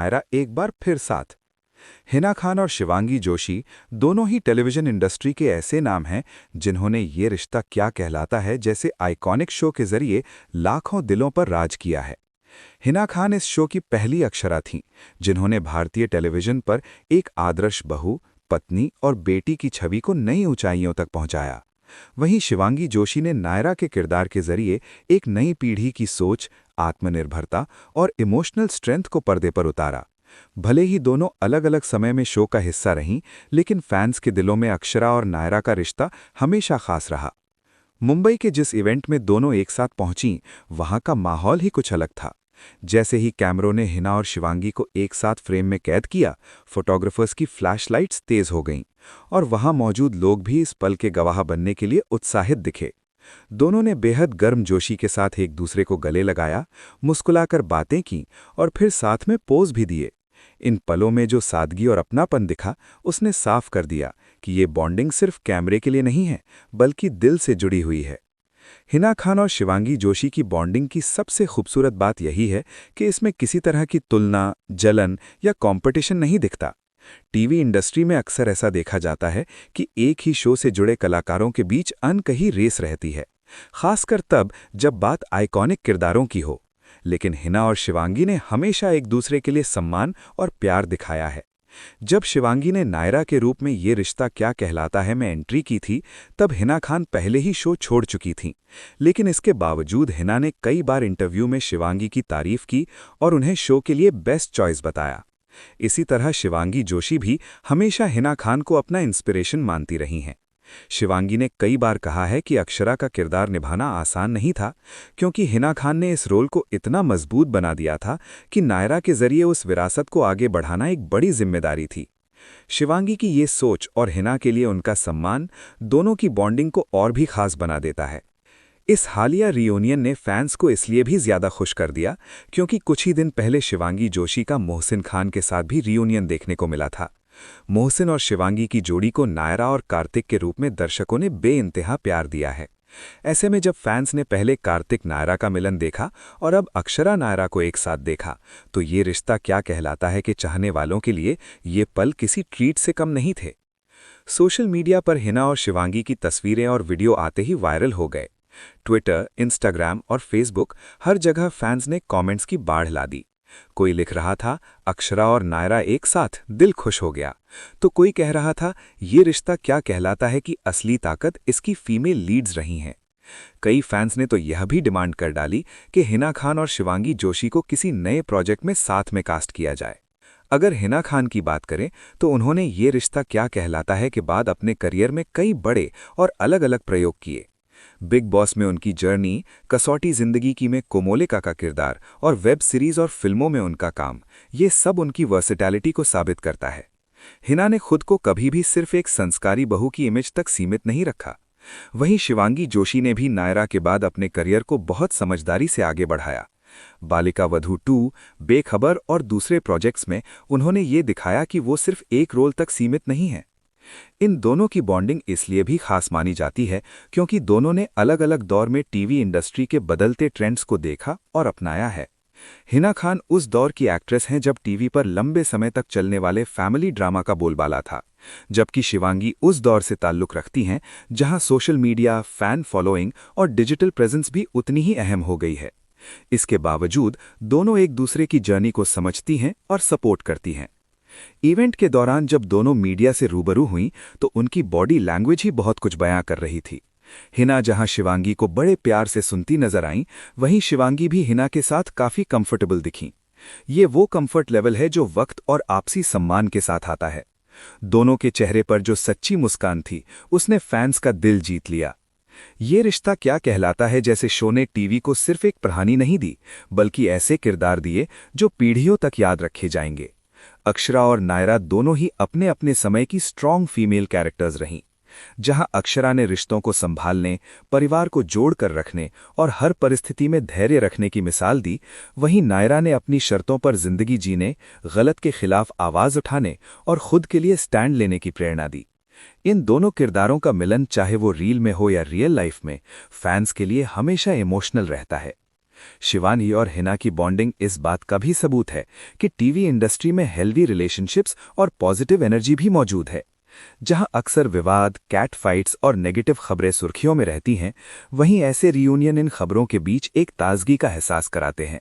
नायरा एक बार फिर साथ। हिना खान और शिवांगी जोशी दोनों ही टेलीविजन इंडस्ट्री के ऐसे नाम हैं जिन्होंने ये रिश्ता क्या कहलाता है जैसे आइकॉनिक शो के जरिए लाखों दिलों पर राज किया है। हिना खान इस शो की पहली अक्षरा थीं, जिन्होंने भारतीय टेलीविजन पर एक आदर्श बहू, पत्नी और बेटी की छवि को नई ऊंचाइयों तक पहुंचाया। वहीं शिवांगी जोशी ने नायरा के किरदार के जरिए एक नई पीढ़ी की सोच, आत्मनिर्भरता और इमोशनल स्ट्रेंथ को पर्दे पर उतारा। भले ही दोनों अलग अलग समय में शो का हिस्सा रहीं, लेकिन फैंस के दिलों में अक्षरा और नायरा का रिश्ता हमेशा खास रहा। मुंबई के जिस इवेंट में दोनों एक साथ पहुंचीं, वहां का माहौल ही कुछ अलग था। जैसे ही कैमरों ने हिना और शिवांगी को एक साथ फ्रेम में कैद किया, फोटोग्राफर्स की फ्लैशलाइट्स तेज हो गईं और वहां मौजूद लोग भी इस पल के गवाह बनने के लिए उत्साहित दिखे। दोनों ने बेहद गर्मजोशी के साथ एक दूसरे को गले लगाया, मुस्कुराकर बातें की और फिर साथ में पोज भी दिए। इन पलों में जो सादगी और अपनापन दिखा, उसने साफ कर दिया कि ये बॉन्डिंग सिर्फ कैमरे के लिए नहीं है, बल्कि दिल से जुड़ी हुई है। हिना खान और शिवांगी जोशी की बॉन्डिंग की सबसे खूबसूरत बात यही है कि इसमें किसी तरह की तुलना, जलन या कंपटीशन नहीं दिखता। टीवी इंडस्ट्री में अक्सर ऐसा देखा जाता है कि एक ही शो से जुड़े कलाकारों के बीच अनकही रेस रहती है, खासकर तब जब बात आइकॉनिक किरदारों की हो। लेकिन हिना और शिवांगी ने हमेशा एक दूसरे के लिए सम्मान और प्यार दिखाया है। जब शिवांगी ने नायरा के रूप में ये रिश्ता क्या कहलाता है में एंट्री की थी, तब हिना खान पहले ही शो छोड़ चुकी थीं। लेकिन इसके बावजूद हिना ने कई बार इंटरव्यू में शिवांगी की तारीफ की और उन्हें शो के लिए बेस्ट चॉइस बताया। इसी तरह शिवांगी जोशी भी हमेशा हिना खान को अपना इंस्पिरेशन मानती रही हैं। शिवांगी ने कई बार कहा है कि अक्षरा का किरदार निभाना आसान नहीं था, क्योंकि हिना खान ने इस रोल को इतना मजबूत बना दिया था कि नायरा के जरिए उस विरासत को आगे बढ़ाना एक बड़ी जिम्मेदारी थी। शिवांगी की ये सोच और हिना के लिए उनका सम्मान दोनों की बॉन्डिंग को और भी खास बना देता है। इस हालिया रियूनियन ने फैंस को इसलिए भी ज्यादा खुश कर दिया क्योंकि कुछ ही दिन पहले शिवांगी जोशी का मोहसिन खान के साथ भी रियूनियन देखने को मिला था। मोहसिन और शिवांगी की जोड़ी को नायरा और कार्तिक के रूप में दर्शकों ने बेइंतहा प्यार दिया है। ऐसे में जब फैंस ने पहले कार्तिक नायरा का मिलन देखा और अब अक्षरा नायरा को एक साथ देखा, तो ये रिश्ता क्या कहलाता है कि चाहने वालों के लिए ये पल किसी ट्रीट से कम नहीं थे। सोशल मीडिया पर हिना और शिवांगी की तस्वीरें और वीडियो आते ही वायरल हो गए। ट्विटर, इंस्टाग्राम और फेसबुक, हर जगह फैंस ने कमेंट्स की बाढ़ ला दी। कोई लिख रहा था, अक्षरा और नायरा एक साथ, दिल खुश हो गया। तो कोई कह रहा था, ये रिश्ता क्या कहलाता है कि असली ताकत इसकी फीमेल लीड्स रही हैं। कई फैंस ने तो यह भी डिमांड कर डाली कि हिना खान और शिवांगी जोशी को किसी नए प्रोजेक्ट में साथ में कास्ट किया जाए। अगर हिना खान की बात करें तो उन्होंने ये रिश्ता क्या कहलाता है के बाद अपने करियर में कई बड़े और अलग-अलग प्रयोग किए। बिग बॉस में उनकी जर्नी, कसौटी जिंदगी की में कोमोलिका का किरदार और वेब सीरीज और फिल्मों में उनका काम, ये सब उनकी वर्सेटैलिटी को साबित करता है। हिना ने खुद को कभी भी सिर्फ एक संस्कारी बहू की इमेज तक सीमित नहीं रखा। वहीं शिवांगी जोशी ने भी नायरा के बाद अपने करियर को बहुत समझदारी से आगे बढ़ाया। बालिका वधू 2, बेखबर और दूसरे प्रोजेक्ट्स में उन्होंने ये दिखाया कि वो सिर्फ एक रोल तक सीमित नहीं है। इन दोनों की बॉन्डिंग इसलिए भी खास मानी जाती है क्योंकि दोनों ने अलग अलग दौर में टीवी इंडस्ट्री के बदलते ट्रेंड्स को देखा और अपनाया है। हिना खान उस दौर की एक्ट्रेस हैं जब टीवी पर लंबे समय तक चलने वाले फैमिली ड्रामा का बोलबाला था, जबकि शिवांगी उस दौर से ताल्लुक रखती हैं जहां सोशल मीडिया, फैन फॉलोइंग और डिजिटल प्रेजेंस भी उतनी ही अहम हो गई है। इसके बावजूद दोनों एक दूसरे की जर्नी को समझती हैं और सपोर्ट करती हैं। इवेंट के दौरान जब दोनों मीडिया से रूबरू हुईं तो उनकी बॉडी लैंग्वेज ही बहुत कुछ बयां कर रही थी। हिना जहां शिवांगी को बड़े प्यार से सुनती नजर आईं, वहीं शिवांगी भी हिना के साथ काफी कंफर्टेबल दिखीं। ये वो कंफर्ट लेवल है जो वक्त और आपसी सम्मान के साथ आता है। दोनों के चेहरे पर जो सच्ची मुस्कान थी, उसने फैंस का दिल जीत लिया। ये रिश्ता क्या कहलाता है जैसे शो ने टीवी को सिर्फ एक कहानी नहीं दी, बल्कि ऐसे किरदार दिए जो पीढ़ियों तक याद रखे जाएंगे। अक्षरा और नायरा दोनों ही अपने अपने समय की स्ट्रॉन्ग फीमेल कैरेक्टर्स रहीं। जहां अक्षरा ने रिश्तों को संभालने, परिवार को जोड़कर रखने और हर परिस्थिति में धैर्य रखने की मिसाल दी, वहीं नायरा ने अपनी शर्तों पर जिंदगी जीने, गलत के खिलाफ आवाज उठाने और खुद के लिए स्टैंड लेने की प्रेरणा दी। इन दोनों किरदारों का मिलन, चाहे वो रील में हो या रियल लाइफ में, फैंस के लिए हमेशा इमोशनल रहता है। शिवानी और हिना की बॉन्डिंग इस बात का भी सबूत है कि टीवी इंडस्ट्री में हेल्दी रिलेशनशिप्स और पॉजिटिव एनर्जी भी मौजूद है। जहां अक्सर विवाद, कैट फाइट्स और नेगेटिव खबरें सुर्खियों में रहती हैं, वहीं ऐसे रियूनियन इन खबरों के बीच एक ताजगी का एहसास कराते हैं।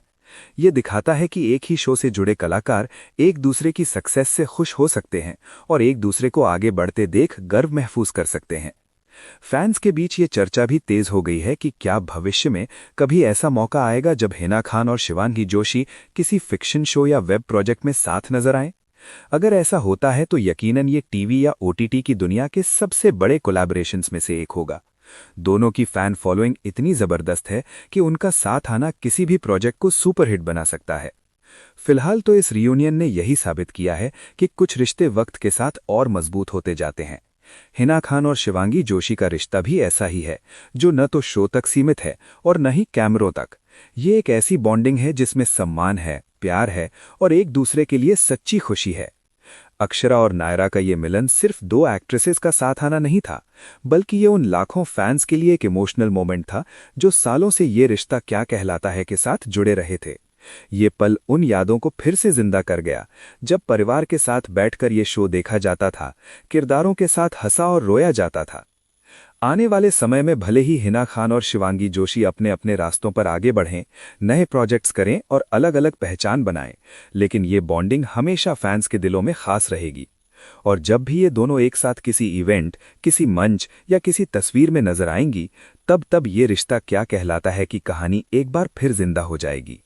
ये दिखाता है कि एक ही शो से जुड़े कलाकार एक दूसरे की सक्सेस से खुश हो सकते हैं और एक दूसरे को आगे बढ़ते देख गर्व महसूस कर सकते हैं। फैंस के बीच ये चर्चा भी तेज हो गई है कि क्या भविष्य में कभी ऐसा मौका आएगा जब हिना खान और शिवांगी जोशी किसी फिक्शन शो या वेब प्रोजेक्ट में साथ नजर आएं। अगर ऐसा होता है तो यकीनन ये टीवी या ओटीटी की दुनिया के सबसे बड़े कोलैबोरेशंस में से एक होगा। दोनों की फैन फॉलोइंग इतनी जबरदस्त है कि उनका साथ आना किसी भी प्रोजेक्ट को सुपरहिट बना सकता है। फिलहाल तो इस रियूनियन ने यही साबित किया है कि कुछ रिश्ते वक्त के साथ और मजबूत होते जाते हैं। हिना खान और शिवांगी जोशी का रिश्ता भी ऐसा ही है, जो न तो शो तक सीमित है और न ही कैमरों तक। ये एक ऐसी बॉन्डिंग है जिसमें सम्मान है, प्यार है और एक दूसरे के लिए सच्ची खुशी है। अक्षरा और नायरा का ये मिलन सिर्फ दो एक्ट्रेसेस का साथ आना नहीं था, बल्कि ये उन लाखों फैंस के लिए एक इमोशनल मोमेंट था जो सालों से ये रिश्ता क्या कहलाता है के साथ जुड़े रहे थे। ये पल उन यादों को फिर से जिंदा कर गया, जब परिवार के साथ बैठकर ये शो देखा जाता था, किरदारों के साथ हंसा और रोया जाता था। आने वाले समय में भले ही हिना खान और शिवांगी जोशी अपने अपने रास्तों पर आगे बढ़ें, नए प्रोजेक्ट्स करें और अलग अलग पहचान बनाएं, लेकिन ये बॉन्डिंग हमेशा फैंस के दिलों में खास रहेगी। और जब भी ये दोनों एक साथ किसी इवेंट, किसी मंच या किसी तस्वीर में नजर आएंगी, तब ये रिश्ता क्या कहलाता है कि कहानी एक बार फिर जिंदा हो जाएगी।